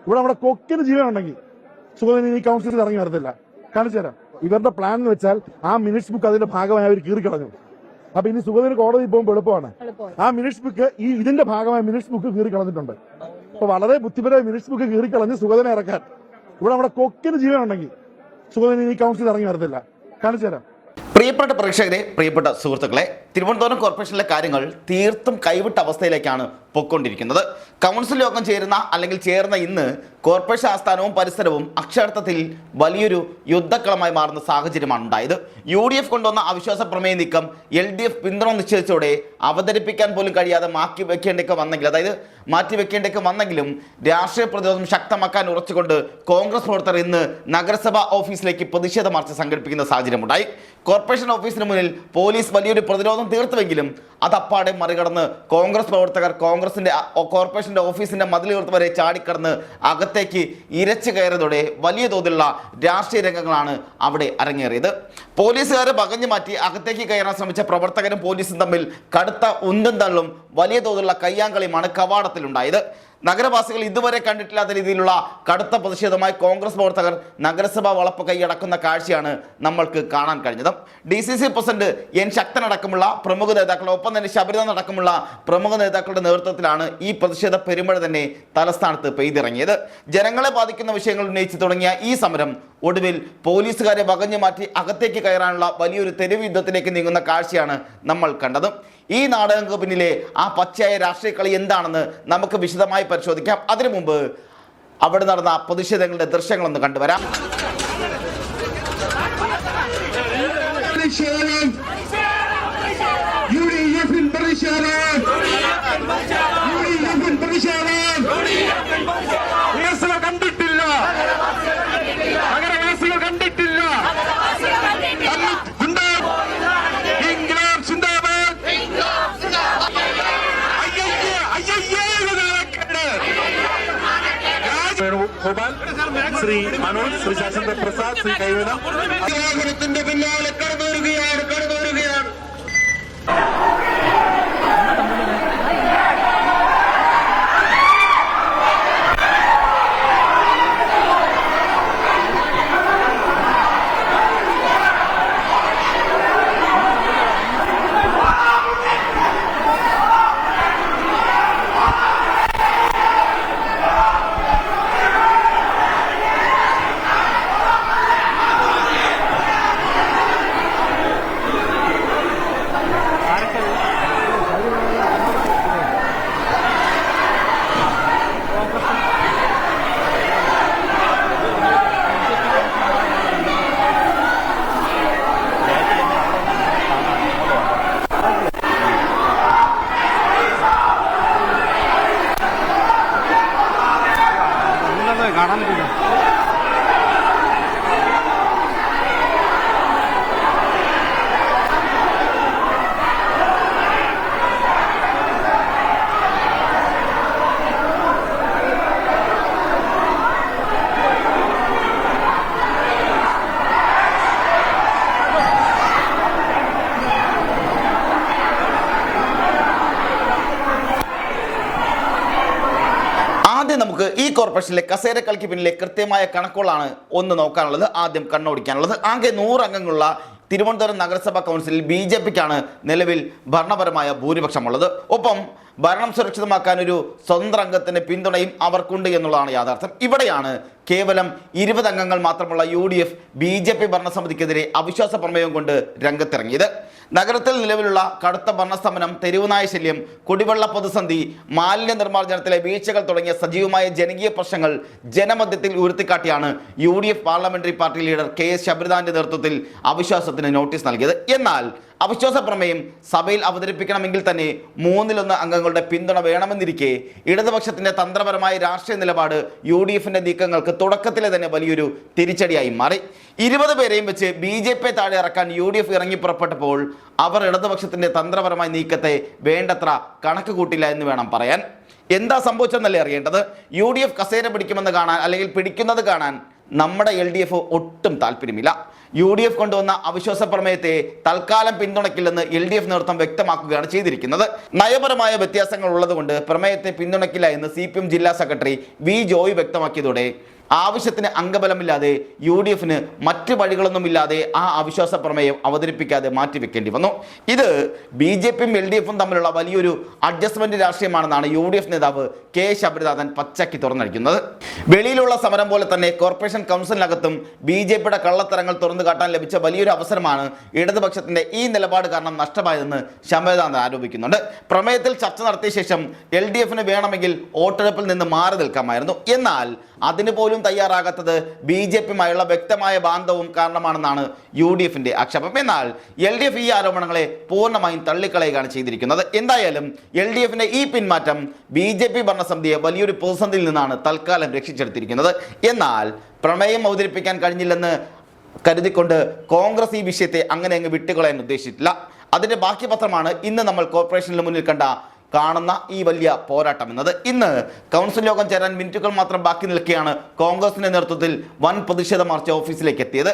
ഇവിടെ നമ്മുടെ കൊക്കിന് ജീവൻ ഉണ്ടെങ്കിൽ സുഗതൻ ഈ കൗൺസിലിൽ ഇറങ്ങി വരത്തില്ല. കാണിച്ചു തരാം. ഇവരുടെ പ്ലാൻ എന്ന് വെച്ചാൽ ആ മിനിറ്റ്സ് ബുക്ക് അതിന്റെ ഭാഗമായി അവർ കീറിക്കളഞ്ഞു. അപ്പൊ ഇനി സുഗതന് കോടതി പോകുമ്പോൾ എളുപ്പമാണ്. ആ മിനിറ്റ്സ് ബുക്ക് ഇതിന്റെ ഭാഗമായി മിനിറ്റ്സ് ബുക്ക് കീറിക്കളഞ്ഞിട്ടുണ്ട്. അപ്പൊ വളരെ ബുദ്ധിപരമായി മിനിറ്റ്സ് ബുക്ക് കീറിക്കളഞ്ഞ് സുഗതനെ ഇറക്കാൻ ഇവിടെ നമ്മുടെ കൊക്കിന് ജീവൻ ഉണ്ടെങ്കിൽ സുഗതൻ ഈ കൗൺസിലിൽ ഇറങ്ങി വരത്തില്ല. കാണിച്ചു തരാം. പ്രിയപ്പെട്ട പ്രേക്ഷകരെ, പ്രിയപ്പെട്ട സുഹൃത്തുക്കളെ, തിരുവനന്തപുരം കോർപ്പറേഷനിലെ കാര്യങ്ങൾ തീർത്തും കൈവിട്ട അവസ്ഥയിലേക്കാണ് പൊയ്ക്കൊണ്ടിരിക്കുന്നത്. കൗൺസിൽ യോഗം ചേർന്ന ഇന്ന് കോർപ്പറേഷൻ ആസ്ഥാനവും പരിസരവും അക്ഷരാർത്ഥത്തിൽ വലിയൊരു യുദ്ധക്കളമായി മാറുന്ന സാഹചര്യമാണ് ഉണ്ടായത്. UDF കൊണ്ടുവന്ന അവിശ്വാസ പ്രമേയ നീക്കം LDF പിന്തുണ നിശ്ചയിച്ചോടെ അവതരിപ്പിക്കാൻ പോലും കഴിയാതെ മാറ്റിവെക്കേണ്ടൊക്കെ വന്നെങ്കിലും രാഷ്ട്രീയ പ്രതിരോധം ശക്തമാക്കാൻ ഉറച്ചുകൊണ്ട് കോൺഗ്രസ് പ്രവർത്തകർ ഇന്ന് നഗരസഭാ ഓഫീസിലേക്ക് പ്രതിഷേധ മാർച്ച് സംഘടിപ്പിക്കുന്ന സാഹചര്യമുണ്ടായി. കോർപ്പറേഷൻ ഓഫീസിന് മുന്നിൽ പോലീസ് വലിയൊരു പ്രതിരോധം തീർത്തുവെങ്കിലും അതപ്പാടെ മറികടന്ന് കോൺഗ്രസ് പ്രവർത്തകർ കോർപ്പറേഷന്റെ ഓഫീസിന്റെ മതിലുകൾക്ക് വരെ ചാടിക്കടന്ന് അകത്തേക്ക് ഇരച്ചു കയറിയതോടെ വലിയ തോതിലുള്ള രാഷ്ട്രീയ രംഗങ്ങളാണ് അവിടെ അരങ്ങേറിയത്. പോലീസുകാരെ വകഞ്ഞു മാറ്റി അകത്തേക്ക് കയറാൻ ശ്രമിച്ച പ്രവർത്തകരും പോലീസും തമ്മിൽ കടുത്ത ഉന്തും തള്ളും വലിയ തോതിലുള്ള കയ്യാങ്കളിയുമാണ് കവാടത്തിലുണ്ടായത്. നഗരവാസികൾ ഇതുവരെ കണ്ടിട്ടില്ലാത്ത രീതിയിലുള്ള കടുത്ത പ്രതിഷേധമായി കോൺഗ്രസ് പ്രവർത്തകർ നഗരസഭാ വളപ്പ് കൈയടക്കുന്ന കാഴ്ചയാണ് നമ്മൾക്ക് കാണാൻ കഴിഞ്ഞത്. DCC പ്രസിഡന്റ് N ശക്തനടക്കമുള്ള പ്രമുഖ നേതാക്കൾ, ഒപ്പം തന്നെ ശബരിനാഥ് അടക്കമുള്ള പ്രമുഖ നേതാക്കളുടെ നേതൃത്വത്തിലാണ് ഈ പ്രതിഷേധ പെരുമഴ തന്നെ തലസ്ഥാനത്ത് പെയ്തിറങ്ങിയത്. ജനങ്ങളെ ബാധിക്കുന്ന വിഷയങ്ങൾ ഉന്നയിച്ച് തുടങ്ങിയ ഈ സമരം ഒടുവിൽ പോലീസുകാരെ വകഞ്ഞു മാറ്റി അകത്തേക്ക് കയറാനുള്ള വലിയൊരു തെരുവ് യുദ്ധത്തിലേക്ക് നീങ്ങുന്ന കാഴ്ചയാണ് നമ്മൾ കണ്ടത്. ഈ നാടകങ്ങൾക്ക് പിന്നിലെ ആ പച്ചയായ രാഷ്ട്രീയ കളി എന്താണെന്ന് നമുക്ക് വിശദമായി പരിശോധിക്കാം. അതിനു മുമ്പ് അവിടെ നടന്ന പ്രതിഷേധങ്ങളുടെ ദൃശ്യങ്ങളൊന്ന് കണ്ടുവരാം. കണ്ടിട്ടില്ല, നഗരവാസികൾ കണ്ടിട്ടില്ല. ശ്രീ മനോജ്, ശ്രീ ശശീന്ദ്ര പ്രസാദ്, ശ്രീ കൈവനം വാഹനത്തിന്റെ പിന്നാലെ കടന്നു വരികയാണ്. കാണാൻ പറ്റില്ല. നമുക്ക് ഈ കോർപ്പറേഷനിലെ കസേരക്കളിക്ക് പിന്നിലെ കൃത്യമായ കണക്കുകളാണ് ഒന്ന് നോക്കാനുള്ളത്, ആദ്യം കണ്ണോടിക്കാനുള്ളത്. ആകെ 100 അംഗങ്ങളുള്ള തിരുവനന്തപുരം നഗരസഭാ കൗൺസിലിൽ BJPക്കാണ് നിലവിൽ ഭരണപരമായ ഭൂരിപക്ഷമുള്ളത്. ഒപ്പം ഭരണം സുരക്ഷിതമാക്കാൻ ഒരു സ്വതന്ത്ര അംഗത്തിന്റെ പിന്തുണയും അവർക്കുണ്ട് എന്നുള്ളതാണ് യാഥാർത്ഥ്യം. ഇവിടെയാണ് കേവലം 20 അംഗങ്ങൾ മാത്രമുള്ള UDF BJP ഭരണസമിതിക്കെതിരെ അവിശ്വാസ പ്രമേയം കൊണ്ട് രംഗത്തിറങ്ങിയത്. നഗരത്തിൽ നിലവിലുള്ള കടുത്ത ഭരണസ്തംഭനം, തെരുവുനായ ശല്യം, കുടിവെള്ള പ്രതിസന്ധി, മാലിന്യ നിർമ്മാർജ്ജനത്തിലെ വീഴ്ചകൾ തുടങ്ങിയ സജീവമായ ജനകീയ പ്രശ്നങ്ങൾ ജനമധ്യത്തിൽ ഉയർത്തിക്കാട്ടിയാണ് UDF parliamentary party leader KS ശബരിനാഥിന്റെ നേതൃത്വത്തിൽ അവിശ്വാസത്തിന് നോട്ടീസ് നൽകിയത്. എന്നാൽ അവിശ്വാസ പ്രമേയം സഭയിൽ അവതരിപ്പിക്കണമെങ്കിൽ തന്നെ 1/3 അംഗങ്ങളുടെ പിന്തുണ വേണമെന്നിരിക്കെ ഇടതുപക്ഷത്തിന്റെ തന്ത്രപരമായ രാഷ്ട്രീയ നിലപാട് UDFന്റെ നീക്കങ്ങൾക്ക് തുടക്കത്തിലെ തന്നെ വലിയൊരു തിരിച്ചടിയായി മാറി. 20 പേരെയും വെച്ച് BJP താഴെ ഇറക്കാൻ UDF ഇറങ്ങി പുറപ്പെട്ടപ്പോൾ അവർ ഇടതുപക്ഷത്തിന്റെ തന്ത്രപരമായ നീക്കത്തെ വേണ്ടത്ര കണക്ക് കൂട്ടില്ല എന്ന് വേണം പറയാൻ. എന്താ സംഭവിച്ചെന്നല്ലേ അറിയേണ്ടത്. UDF കസേര പിടിക്കുമെന്ന് കാണാൻ, അല്ലെങ്കിൽ പിടിക്കുന്നത് കാണാൻ നമ്മുടെ LDF ഒട്ടും താല്പര്യമില്ല. UDF കൊണ്ടുവന്ന അവിശ്വാസ പ്രമേയത്തെ തൽക്കാലം പിന്തുണയ്ക്കില്ലെന്ന് LDF നേതൃത്വം വ്യക്തമാക്കുകയാണ് ചെയ്തിരിക്കുന്നത്. നയപരമായ വ്യത്യാസങ്ങൾ ഉള്ളതുകൊണ്ട് പ്രമേയത്തെ പിന്തുണയ്ക്കില്ല എന്ന് CPM ജില്ലാ സെക്രട്ടറി V. ജോയ് വ്യക്തമാക്കിയതോടെ ആവശ്യത്തിന് അംഗബലമില്ലാതെ UDFന് മറ്റ് വഴികളൊന്നുമില്ലാതെ ആ അവിശ്വാസ പ്രമേയം അവതരിപ്പിക്കാതെ മാറ്റിവെക്കേണ്ടി വന്നു. ഇത് BJPയും LDFും തമ്മിലുള്ള വലിയൊരു അഡ്ജസ്റ്റ്മെന്റ് രാഷ്ട്രീയമാണെന്നാണ് UDF നേതാവ് K. ശബരിനാഥൻ പച്ചയ്ക്ക് തുറന്നടിക്കുന്നത്. വെളിയിലുള്ള സമരം പോലെ തന്നെ കോർപ്പറേഷൻ കൗൺസിലിനകത്തും BJPയുടെ കള്ളത്തരങ്ങൾ തുറന്നു കാട്ടാൻ ലഭിച്ച വലിയൊരു അവസരമാണ് ഇടതുപക്ഷത്തിന്റെ ഈ നിലപാട് കാരണം നഷ്ടമായതെന്ന് ശബരിനാഥൻ ആരോപിക്കുന്നുണ്ട്. പ്രമേയത്തിൽ ചർച്ച നടത്തിയ ശേഷം LDFന് വേണമെങ്കിൽ വോട്ടെടുപ്പിൽ നിന്ന് മാറി നിൽക്കാമായിരുന്നു. എന്നാൽ അതിന് പോലും തയ്യാറാകാത്തത് BJPയുമായുള്ള വ്യക്തമായ ബാന്ധവും കാരണമാണെന്നാണ് UDFന്റെ ആക്ഷേപം. എന്നാൽ LDF ഈ ആരോപണങ്ങളെ പൂർണ്ണമായും തള്ളിക്കളയുകയാണ് ചെയ്തിരിക്കുന്നത്. എന്തായാലും LDFന്റെ ഈ പിന്മാറ്റം BJP ഭരണസമിതിയെ വലിയൊരു പ്രതിസന്ധിയിൽ നിന്നാണ് തൽക്കാലം രക്ഷിച്ചെടുത്തിരിക്കുന്നത്. എന്നാൽ പ്രമേയം അവതരിപ്പിക്കാൻ കഴിഞ്ഞില്ലെന്ന് കരുതിക്കൊണ്ട് കോൺഗ്രസ് ഈ വിഷയത്തെ അങ്ങനെ അങ്ങ് വിട്ടുകളയാൻ ഉദ്ദേശിച്ചിട്ടില്ല. അതിന്റെ ബാക്കി പത്രമാണ് ഇന്ന് നമ്മൾ കോർപ്പറേഷന് മുന്നിൽ കാണുന്ന ഈ വലിയ പോരാട്ടം എന്നത്. ഇന്ന് കൗൺസിൽ യോഗം ചേരാൻ മിനിറ്റുകൾ മാത്രം ബാക്കി നിൽക്കെയാണ് കോൺഗ്രസിന്റെ നേതൃത്വത്തിൽ വൻ പ്രതിഷേധ മാർച്ച് ഓഫീസിലേക്ക് എത്തിയത്.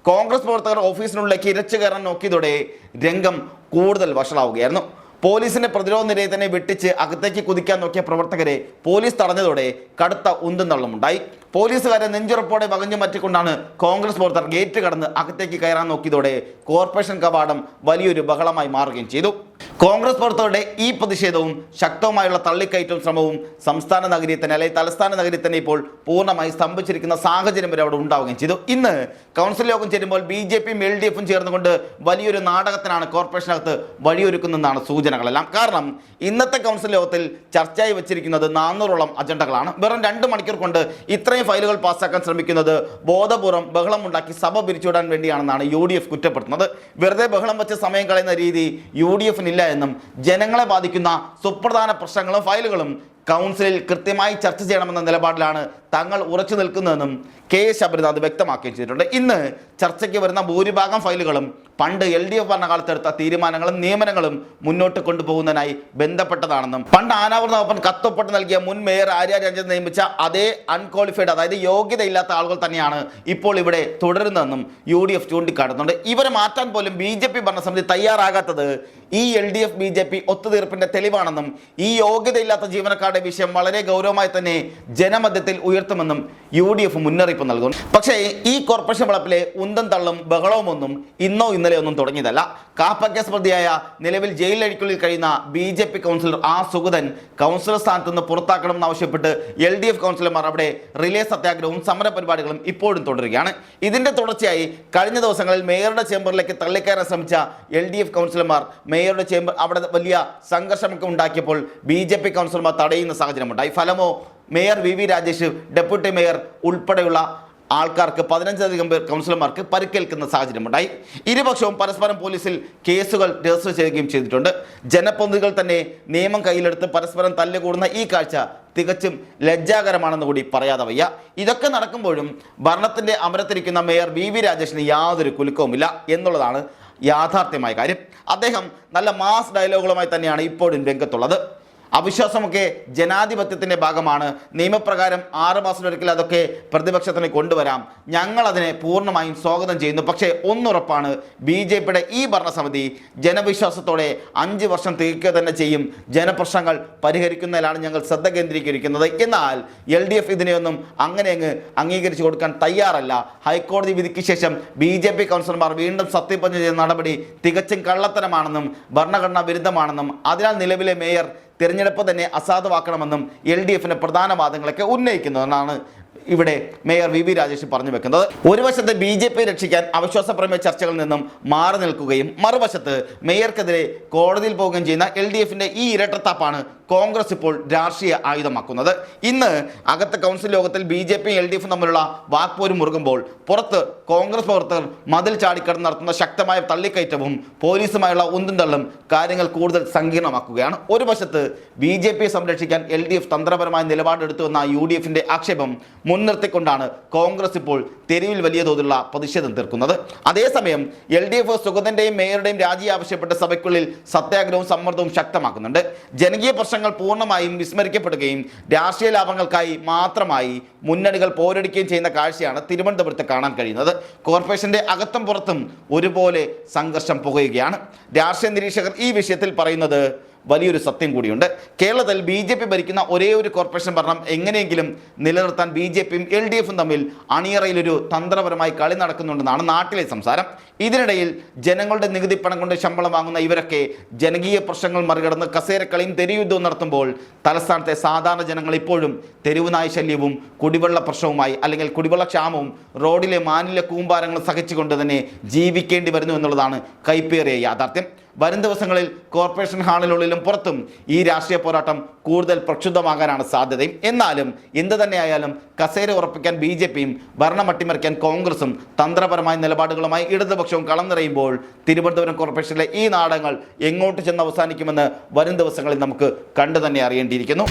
കോൺഗ്രസ് പ്രവർത്തകർ ഓഫീസിനുള്ളിലേക്ക് ഇരച്ചു കയറാൻ നോക്കിയതോടെ രംഗം കൂടുതൽ വഷളാവുകയായിരുന്നു. പോലീസിന്റെ പ്രതിരോധ നിരയെ തന്നെ വെട്ടിച്ച് അകത്തേക്ക് കുതിക്കാൻ നോക്കിയ പ്രവർത്തകരെ പോലീസ് തടഞ്ഞതോടെ കടുത്ത ഉന്തും തള്ളുമുണ്ടായി. പോലീസുകാരെ നെഞ്ചുറപ്പോടെ വകഞ്ഞു മാറ്റിക്കൊണ്ടാണ് കോൺഗ്രസ് പ്രവർത്തകർ ഗേറ്റ് കടന്ന് അകത്തേക്ക് കയറാൻ നോക്കിയതോടെ കോർപ്പറേഷൻ കവാടം വലിയൊരു ബഹളമായി മാറുകയും ചെയ്തു. കോൺഗ്രസ് പ്രവർത്തകരുടെ ഈ പ്രതിഷേധവും ശക്തവുമായുള്ള തള്ളിക്കയറ്റവും ശ്രമവും സംസ്ഥാന നഗരിയെ തന്നെ അല്ലെങ്കിൽ തലസ്ഥാന നഗരിയെ തന്നെ ഇപ്പോൾ പൂർണ്ണമായി സ്തംഭിച്ചിരിക്കുന്ന സാഹചര്യം വരെ അവിടെ ഉണ്ടാവുകയും ചെയ്തു. ഇന്ന് കൗൺസിൽ യോഗം ചേരുമ്പോൾ BJPയും LDFും ചേർന്നുകൊണ്ട് വലിയൊരു നാടകത്തിനാണ് കോർപ്പറേഷനകത്ത് വഴിയൊരുക്കുന്നതെന്നാണ് സൂചനകളെല്ലാം. കാരണം ഇന്നത്തെ കൗൺസിൽ യോഗത്തിൽ ചർച്ചയായി വെച്ചിരിക്കുന്നത് 400ഓളം അജണ്ടകളാണ്. വെറും 2 മണിക്കൂർ കൊണ്ട് ഇത്രയും ഫയലുകൾ പാസ്സാക്കാൻ ശ്രമിക്കുന്നത് ബോധപൂർവം ബഹളമുണ്ടാക്കി സഭ പിരിച്ചുവിടാൻ വേണ്ടിയാണെന്നാണ് UDF കുറ്റപ്പെടുത്തുന്നത്. വെറുതെ ബഹളം വെച്ച് സമയം കളയുന്ന രീതി UDFനില്ല എന്നും ജനങ്ങളെ ബാധിക്കുന്ന സുപ്രധാന പ്രശ്നങ്ങളും ഫയലുകളും കൗൺസിലിൽ കൃത്യമായി ചർച്ച ചെയ്യണമെന്ന നിലപാടിലാണ് തങ്ങൾ ഉറച്ചു നിൽക്കുന്നതെന്നും K. ശബരിനാഥ് വ്യക്തമാക്കുകയും ചെയ്തിട്ടുണ്ട്. ഇന്ന് ചർച്ചയ്ക്ക് വരുന്ന ഭൂരിഭാഗം ഫയലുകളും പണ്ട് LDF ഭരണകാലത്തെടുത്ത തീരുമാനങ്ങളും നിയമനങ്ങളും മുന്നോട്ട് കൊണ്ടുപോകുന്നതിനായി ബന്ധപ്പെട്ടതാണെന്നും പണ്ട് ആനാവൂർ വകുപ്പൻ കത്തൊപ്പിട്ട് നൽകിയ മുൻ മേയർ ആര്യ രഞ്ജൻ നിയമിച്ച അതേ അൺക്വാളിഫൈഡ് അതായത് യോഗ്യതയില്ലാത്ത ആളുകൾ തന്നെയാണ് ഇപ്പോൾ ഇവിടെ തുടരുന്നതെന്നും UDF ചൂണ്ടിക്കാട്ടുന്നുണ്ട്. ഇവരെ മാറ്റാൻ പോലും BJP ഭരണസമിതി തയ്യാറാകാത്തത് ഈ LDF BJP ഒത്തുതീർപ്പിന്റെ തെളിവാണെന്നും ഈ യോഗ്യതയില്ലാത്ത ജീവനക്കാരുടെ വിഷയം വളരെ ഗൗരവമായി തന്നെ ജനമധ്യത്തിൽ ഉയർത്തുമെന്നും UDF മുന്നറിയിപ്പ് നൽകുന്നു. പക്ഷേ ഈ കോർപ്പറേഷൻ വളപ്പിലെ ഉന്തം തള്ളും ബഹളവും ഒന്നും ഇന്നോ ഇന്നലെ ഒന്നും തുടങ്ങിയതല്ല. കാപ്പ കേസ് പ്രതിയായ നിലവിൽ ജയിലിനടിക്കുള്ളിൽ കഴിയുന്ന BJP കൗൺസിലർ സുഗതൻ കൗൺസിലർ സ്ഥാനത്ത് നിന്ന് പുറത്താക്കണമെന്ന് ആവശ്യപ്പെട്ട് LDF കൗൺസിലർമാർ അവിടെ റിലേ സത്യാഗ്രഹവും സമര പരിപാടികളും ഇപ്പോഴും തുടരുകയാണ്. ഇതിന്റെ തുടർച്ചയായി കഴിഞ്ഞ ദിവസങ്ങളിൽ മേയറുടെ ചേംബറിലേക്ക് തള്ളിക്കയറാൻ ശ്രമിച്ച LDF കൗൺസിലർമാർ മേയറുടെ ചേംബർ അവിടെ വലിയ സംഘർഷമൊക്കെ ഉണ്ടാക്കിയപ്പോൾ BJP കൗൺസിലർമാർ തടയുന്ന സാഹചര്യമുണ്ടായി. ഫലമോ mayor VV Rajesh, deputy mayor ഉൾപ്പെടെയുള്ള ആൾക്കാർക്ക് 15-ലധികം പേർ കൗൺസിലർമാർക്ക് പരിക്കേൽക്കുന്ന സാഹചര്യമുണ്ടായി. ഇരുപക്ഷവും പരസ്പരം പോലീസിൽ കേസുകൾ രജിസ്റ്റർ ചെയ്യുകയും ചെയ്തിട്ടുണ്ട്. ജനപ്രതിനിധികൾ തന്നെ നിയമം കയ്യിലെടുത്ത് പരസ്പരം തല്ലുകൂടുന്ന ഈ കാഴ്ച തികച്ചും ലജ്ജാകരമാണെന്ന് കൂടി പറയാതെ വയ്യ. ഇതൊക്കെ നടക്കുമ്പോഴും ഭരണത്തിന്റെ അമരത്തിരിക്കുന്ന മേയർ VV രാജേഷിന് യാതൊരു കുലുക്കവുമില്ല എന്നുള്ളതാണ് യാഥാർത്ഥ്യമായ കാര്യം. അദ്ദേഹം നല്ല മാസ് ഡയലോഗുകളുമായി തന്നെയാണ് ഇപ്പോഴും രംഗത്തുള്ളത്. അവിശ്വാസമൊക്കെ ജനാധിപത്യത്തിൻ്റെ ഭാഗമാണ്. നിയമപ്രകാരം 6 മാസത്തിലൊരിക്കൽ അതൊക്കെ പ്രതിപക്ഷത്തിന് കൊണ്ടുവരാം. ഞങ്ങൾ അതിനെ പൂർണ്ണമായും സ്വാഗതം ചെയ്യുന്നു. പക്ഷേ ഒന്നുറപ്പാണ്, BJPയുടെ ഈ ഭരണസമിതി ജനവിശ്വാസത്തോടെ 5 വർഷം തികയ്ക്കുക തന്നെ ചെയ്യും. ജനപ്രശ്നങ്ങൾ പരിഹരിക്കുന്നതിലാണ് ഞങ്ങൾ ശ്രദ്ധ കേന്ദ്രീകരിക്കുന്നത്. എന്നാൽ LDF ഇതിനെയൊന്നും അങ്ങനെ അങ്ങ് അംഗീകരിച്ചു കൊടുക്കാൻ തയ്യാറല്ല. ഹൈക്കോടതി വിധിക്ക് ശേഷം BJP കൗൺസിലർമാർ വീണ്ടും സത്യപ്രതിജ്ഞ ചെയ്യുന്ന നടപടി തികച്ചും കള്ളത്തരമാണെന്നും ഭരണഘടനാ വിരുദ്ധമാണെന്നും അതിനാൽ നിലവിലെ മേയർ തിരഞ്ഞെടുപ്പ് തന്നെ അസാധുവാക്കണമെന്നും LDFിന്റെ പ്രധാന വാദങ്ങളൊക്കെ ഉന്നയിക്കുന്നതെന്നാണ് ഇവിടെ മേയർ VV രാജേഷ് പറഞ്ഞു വെക്കുന്നത്. ഒരു വശത്ത് BJP രക്ഷിക്കാൻ അവിശ്വാസ പ്രമേയ ചർച്ചകളിൽ നിന്നും മാറി നിൽക്കുകയും മറുവശത്ത് മേയർക്കെതിരെ കോടതിയിൽ പോവുകയും ചെയ്യുന്ന LDFിന്റെ ഈ ഇരട്ടത്താപ്പാണ് കോൺഗ്രസ് ഇപ്പോൾ രാഷ്ട്രീയ ആയുധമാക്കുന്നത്. ഇന്ന് അകത്ത് കൗൺസിൽ യോഗത്തിൽ BJPയും LDFും തമ്മിലുള്ള വാക്പോരും മുറുകുമ്പോൾ പുറത്ത് കോൺഗ്രസ് പ്രവർത്തകർ മതിൽ ചാടിക്കടന്ന് നടത്തുന്ന ശക്തമായ തള്ളിക്കയറ്റവും പോലീസുമായുള്ള ഉന്തും തള്ളും കാര്യങ്ങൾ കൂടുതൽ സങ്കീർണമാക്കുകയാണ്. ഒരു വശത്ത് BJPയെ സംരക്ഷിക്കാൻ LDF തന്ത്രപരമായ നിലപാടെടുത്തുവെന്ന UDFിന്റെ ആക്ഷേപം മുൻനിർത്തിക്കൊണ്ടാണ് കോൺഗ്രസ് ഇപ്പോൾ തെരുവിൽ വലിയ തോതിലുള്ള പ്രതിഷേധം തീർക്കുന്നത്. അതേസമയം LDF സുഗതന്റെയും മേയറുടെയും രാജി ആവശ്യപ്പെട്ട സഭയ്ക്കുള്ളിൽ സത്യാഗ്രഹവും സമ്മർദ്ദവും ശക്തമാക്കുന്നുണ്ട്. ജനകീയ പ്രശ്നങ്ങൾ പ്രശ്നങ്ങൾ പൂർണ്ണമായും വിസ്മരിക്കപ്പെടുകയും രാഷ്ട്രീയ ലാഭങ്ങൾക്കായി മാത്രമായി മുന്നണികൾ പോരടിക്കുകയും ചെയ്യുന്ന കാഴ്ചയാണ് തിരുവനന്തപുരത്ത് കാണാൻ കഴിയുന്നത്. കോർപ്പറേഷന്റെ അകത്തും പുറത്തും ഒരുപോലെ സംഘർഷം പുകയുകയാണ്. രാഷ്ട്രീയ നിരീക്ഷകർ ഈ വിഷയത്തിൽ പറയുന്നത് വലിയൊരു സത്യം കൂടിയുണ്ട്. കേരളത്തിൽ BJP ഭരിക്കുന്ന ഒരേ ഒരു കോർപ്പറേഷൻ ഭരണം എങ്ങനെയെങ്കിലും നിലനിർത്താൻ BJPയും LDFും തമ്മിൽ അണിയറയിലൊരു തന്ത്രപരമായി കളി നടക്കുന്നുണ്ടെന്നാണ് നാട്ടിലെ സംസാരം. ഇതിനിടയിൽ ജനങ്ങളുടെ നികുതി പണം കൊണ്ട് ശമ്പളം വാങ്ങുന്ന ഇവരൊക്കെ ജനകീയ പ്രശ്നങ്ങൾ മറികടന്ന് കസേരക്കളിയും തെരുയുദ്ധവും നടത്തുമ്പോൾ തലസ്ഥാനത്തെ സാധാരണ ജനങ്ങൾ ഇപ്പോഴും തെരുവുനായ ശല്യവും കുടിവെള്ള പ്രശ്നവുമായി അല്ലെങ്കിൽ കുടിവെള്ള ക്ഷാമവും റോഡിലെ മാലിന്യ കൂമ്പാരങ്ങൾ സഹിച്ചുകൊണ്ട് തന്നെ ജീവിക്കേണ്ടി വരുന്നു എന്നുള്ളതാണ് കൈപ്പേറിയ യാഥാർത്ഥ്യം. വരും ദിവസങ്ങളിൽ കോർപ്പറേഷൻ ഹാളിനുള്ളിലും പുറത്തും ഈ രാഷ്ട്രീയ പോരാട്ടം കൂടുതൽ പ്രക്ഷുബ്ധമാകാനാണ് സാധ്യതയും. എന്നാലും എന്ത് തന്നെയായാലും കസേര ഉറപ്പിക്കാൻ BJPയും ഭരണം അട്ടിമറിക്കാൻ കോൺഗ്രസും തന്ത്രപരമായ നിലപാടുകളുമായി ഇടതുപക്ഷവും കളം നിറയുമ്പോൾ തിരുവനന്തപുരം കോർപ്പറേഷനിലെ ഈ നാടകങ്ങൾ എങ്ങോട്ട് ചെന്ന് അവസാനിക്കുമെന്ന് വരും ദിവസങ്ങളിൽ നമുക്ക് കണ്ടു തന്നെ അറിയേണ്ടിയിരിക്കുന്നു.